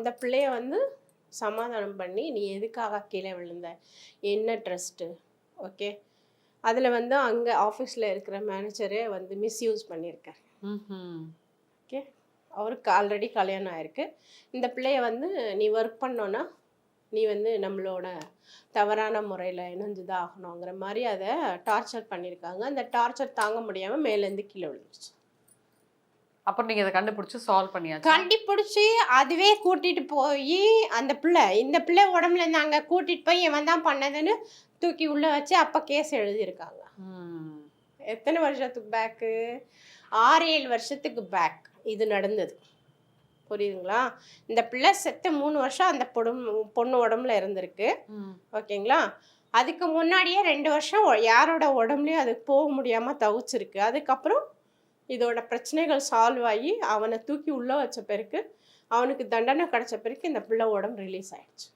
அந்த பிள்ளைய வந்து சமாதானம் பண்ணி, நீ எதுக்காக கீழே விழுந்த? என்ன ட்ரஸ்ட்டு? ஓகே. அதில வந்து அங்க ஆஃபீஸ்ல இருக்கிற மேனேஜரே வந்து மிஸ்யூஸ் பண்ணியிருக்காரு. ம்ஹ்ம். ஓகே. அவருக்கு ஆல்ரெடி கல்யாணம் ஆயிருக்கு. இந்த பிள்ளைய வந்து நீ ஒர்க் பண்ணோன்னா, நீ வந்து நம்மளோட தவறான முறையில இணைஞ்சு தான் ஆகணுங்கிற மாரி அத டார்ச்சர் பண்ணியிருக்காங்க. அந்த டார்ச்சர் தாங்க முடியாம மேலேருந்து கீழ விழுந்துருச்சு. அப்புறம் நீங்க அத கண்டுபிடிச்சு சால்வ் பண்ணியாச்சா? கண்டுபிடிச்சு அதுவே கூட்டிட்டு போயி அந்த பிள்ளை இந்த பிள்ளை உடம்புல இருந்தாங்க கூட்டிட்டு போய் இவன் தான் பண்ணதுன்னு தூக்கி உள்ள வச்சு அப்ப கேஸ் எழுதியிருக்காங்க. ம். எத்தன வருஷத்துக்கு பேக்கு? 6, 7 வருஷத்துக்கு பேக் இது நடந்தது. புரியுதுங்களா? இந்த பிள்ளை செத்து 3 வருஷம் அந்த பொண்ணு உடம்புல இருந்திருக்கு. ம். ஓகேங்களா? அதுக்கு முன்னாடியே 2 வருஷம் யாரோட உடம்புலயும் அது போக முடியாம தவிச்சிருக்கு. அதுக்கப்புறம் இதோட பிரச்சனைகள் சால்வ் ஆகி அவன தூக்கி உள்ள வச்ச பிறகு, அவனுக்கு தண்டனை கிடைச்ச பிறகு இந்த பிள்ளை உடம்பு ரிலீஸ் ஆயிடுச்சு.